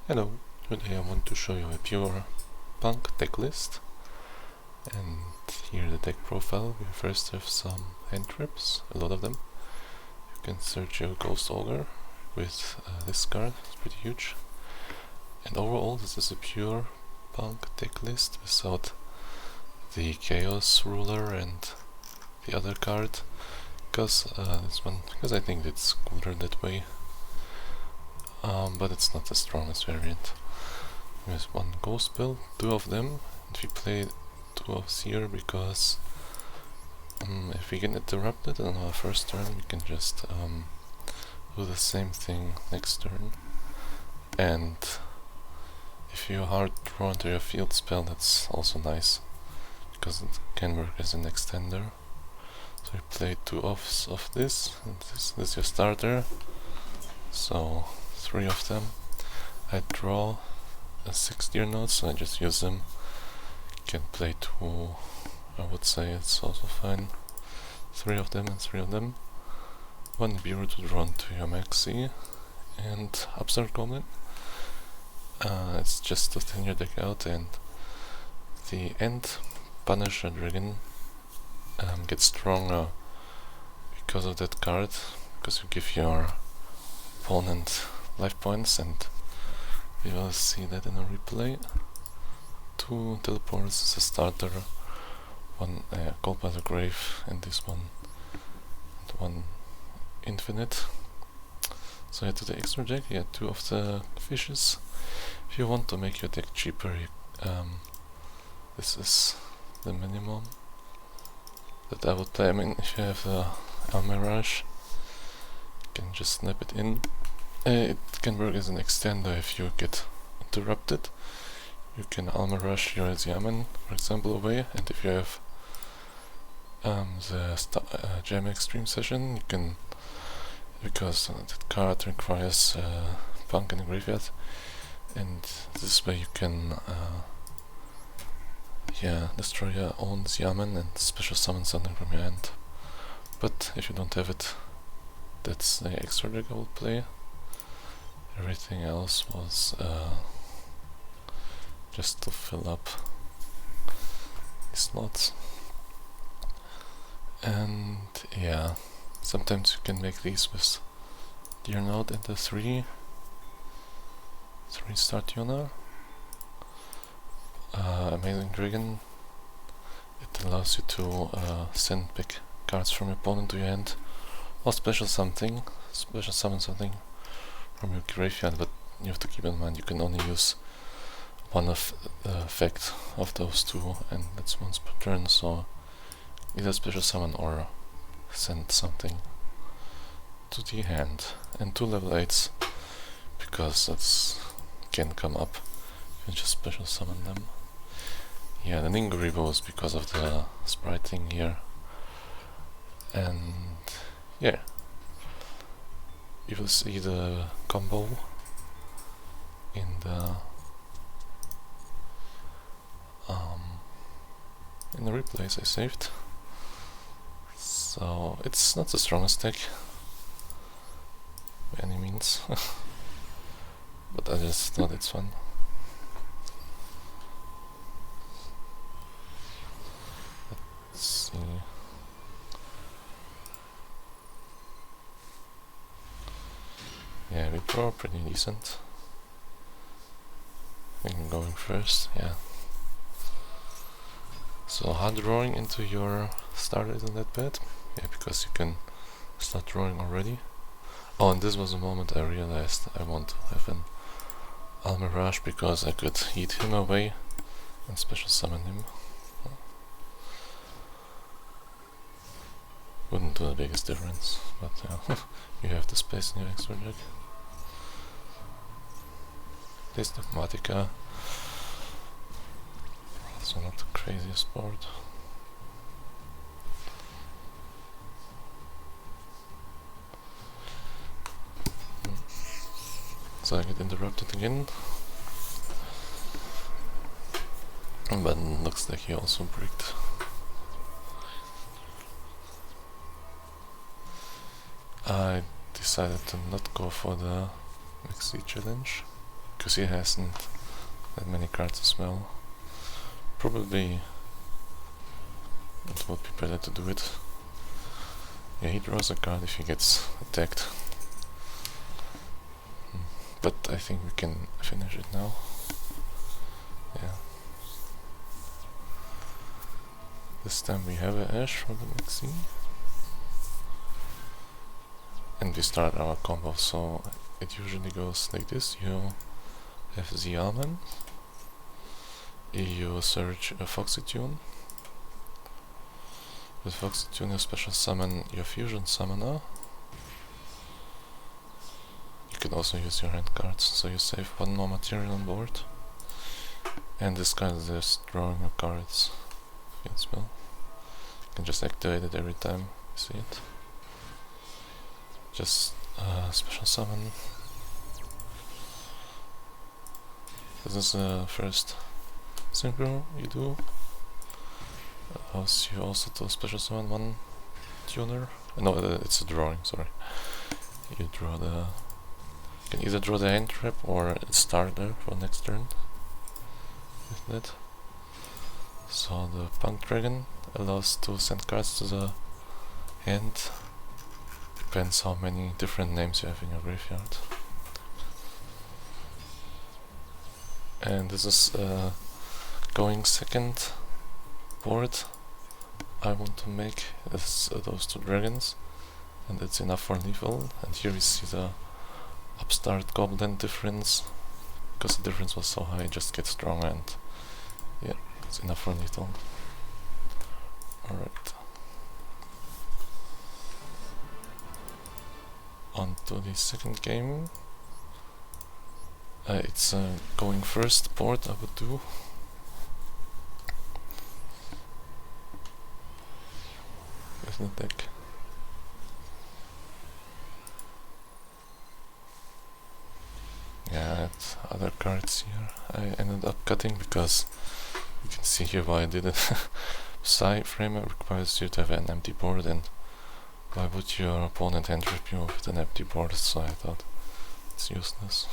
Hello, today I want to show you a pure punk deck list, and here the deck profile. We first have some hand traps, a lot of them. You can search your Ghost Ogre with this card, it's pretty huge. And overall this is a pure punk deck list without the Chaos Ruler and the other card, because I think it's cooler that way. But it's not the strongest variant. There's one ghost build, two of them, and we play two of here because if we get interrupted on our first turn, we can just do the same thing next turn. And if you hard draw into your field spell, that's also nice because it can work as an extender. So you play two offs of this, and this is your starter. So 3 of them. I draw a 6 deer notes, so I just use them. Can play 2, I would say it's also fine. 3 of them and 3 of them. 1 bureau to draw into your maxi, and Upstart Goblin. It's just to thin your deck out, and the end Punisher Dragon gets stronger because of that card, because you give your opponent life points, and we will see that in a replay. 2 teleports as a starter, 1 Call by the Grave, and this one, and 1 infinite. So to the extra deck, you get 2 of the fishes. If you want to make your deck cheaper, this is the minimum that I would play. I mean, if you have the Mirage, you can just snap it in. It can work as an extender if you get interrupted. You can Almirash your Yaman, for example, away, and if you have the Jam Extreme Session, you can, because that card requires Punk in the graveyard, and this way you can destroy your own Yaman and special summon something from your hand. But if you don't have it, that's the extra deck I will play. Everything else was just to fill up the slots. And yeah, sometimes you can make these with Deer Note and the 3 star tuner. Amazing Dragon, it allows you to send back cards from your opponent to your hand, or special summon something from your graveyard, but you have to keep in mind you can only use one of the effect of those 2, and that's once per turn, so either special summon or send something to the hand. And 2 level 8s, because that's can come up, you can just special summon them. Yeah, the Ninguribo is because of the sprite thing here, and yeah, you will see the combo in the replays I saved. So it's not the strongest deck by any means, but I just thought it's fun. Let's see. Yeah, we draw pretty decent. I can go in first, yeah. So hard drawing into your starter isn't that bad, yeah, because you can start drawing already. Oh, and this was the moment I realized I want to have an Almirage, because I could eat him away and special summon him. Wouldn't do the biggest difference, but you have the space in your extra deck. This Dogmatica, also not the craziest board. So I get interrupted again, but looks like he also bricked. I decided to not go for the Maxi challenge, because he hasn't that many cards as well. Probably it would be better to do it. Yeah, he draws a card if he gets attacked. But I think we can finish it now. Yeah. This time we have an Ash from the Maxi. And we start our combo, so it usually goes like this. You have the Almond. You search a Foxy Tune. With Foxy Tune you special summon your Fusion Summoner. You can also use your hand cards, so you save one more material on board. And this card is just drawing your cards. Field spell. You can just activate it every time you see it. Just special summon. This is the first synchro you do. Allows you also to special summon one tuner. No, it's a drawing, sorry. You draw the... You can either draw the hand trap or a starter for next turn. With that. So the Punk Dragon allows to send cards to the hand. Depends how many different names you have in your graveyard. And this is going second board I want to make is those two dragons, and it's enough for lethal. And here we see the upstart goblin difference, because the difference was so high, it just gets stronger, and yeah, it's enough for lethal. Alright. On to the second game. It's going first board I would do. With the deck. Yeah, I had other cards here. I ended up cutting because you can see here why I did it. Psy Framer requires you to have an empty board, and why would your opponent hand trip you with an empty board, so I thought it's useless.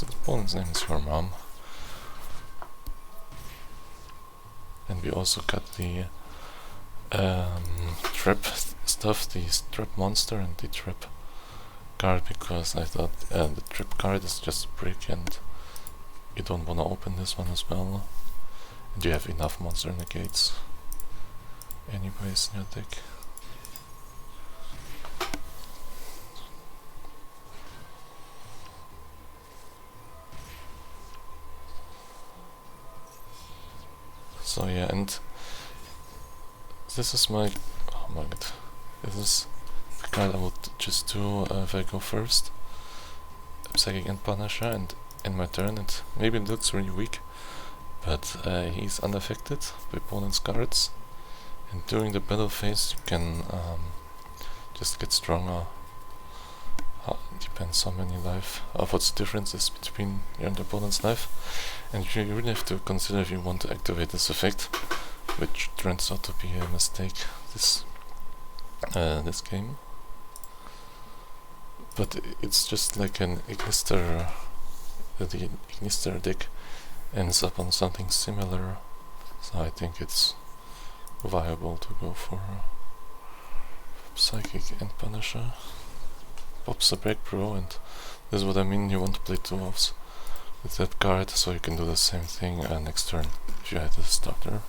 The opponent's name is your mom. And we also got the trap stuff, the trap monster and the trap card, because I thought the trap card is just a brick and you don't want to open this one as well. And you have enough monster negates anyways in your deck. So yeah, and this is my... oh my god. This is the card I would just do if I go first. Psychic and Punisher, and in my turn maybe it looks really weak, but he's unaffected by opponent's cards. And during the battle phase you can just get stronger. Depends how many life, what's the difference is between your and opponent's life. And you really have to consider if you want to activate this effect, which turns out to be a mistake this game. But it's just like an Ignister, the Ignister deck ends up on something similar, so I think it's viable to go for Psychic and Punisher. Pops a Break Pro, and this is what I mean, you want to play two offs with that card, so you can do the same thing next turn if you had a starter.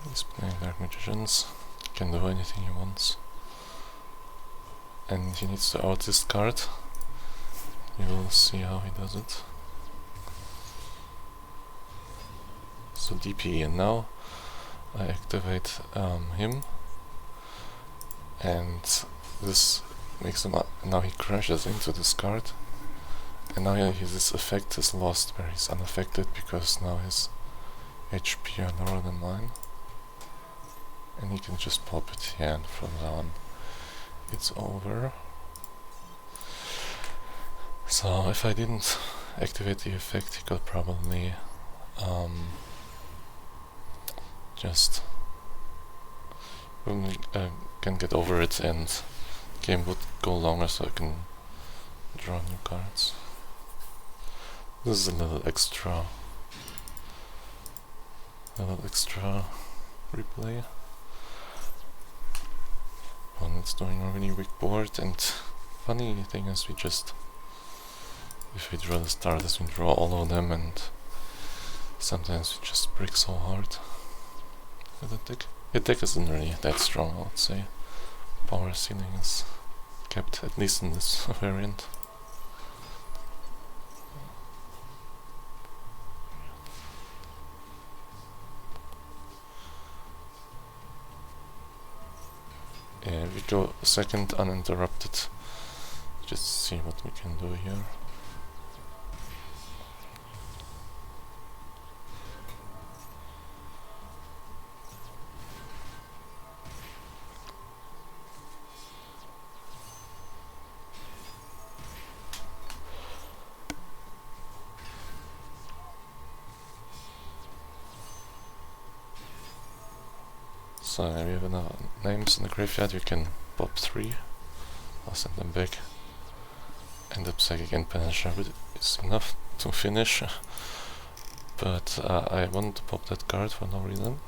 He's playing Dark Magicians, can do anything he wants. And he needs to out this card. You will see how he does it. So DPE, and now I activate him, and this makes him now he crashes into this card, and now his effect is lost where he's unaffected, because now his HP are lower than mine, and he can just pop it here, and from now on it's over. So if I didn't activate the effect, he could probably just can get over it and game would go longer so I can draw new cards. This is a little extra replay. One it's doing a really weak board, and funny thing is if we draw the starters, we draw all of them, and sometimes we just break so hard with the deck. The deck isn't really that strong, I would say. Power ceiling is kept, at least in this variant. Yeah, we go second uninterrupted. Just see what we can do here. So we have enough names in the graveyard, we can pop 3. I'll send them back. End up Psychic and Penetra is enough to finish. But I wanted to pop that card for no reason.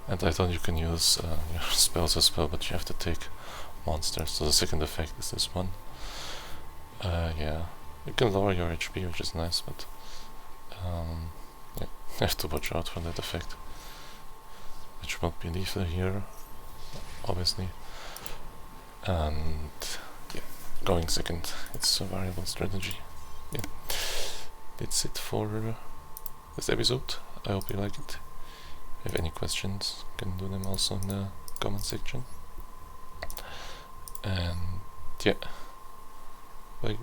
And I thought you can use your spells as well, but you have to take monsters. So the second effect is this one. Yeah, you can lower your HP, which is nice, but yeah, you have to watch out for that effect. Which won't be lethal here, obviously. And yeah, going second, it's a variable strategy. Yeah, that's it for this episode. I hope you like it. If you have any questions, you can do them also in the comment section. And yeah, bye.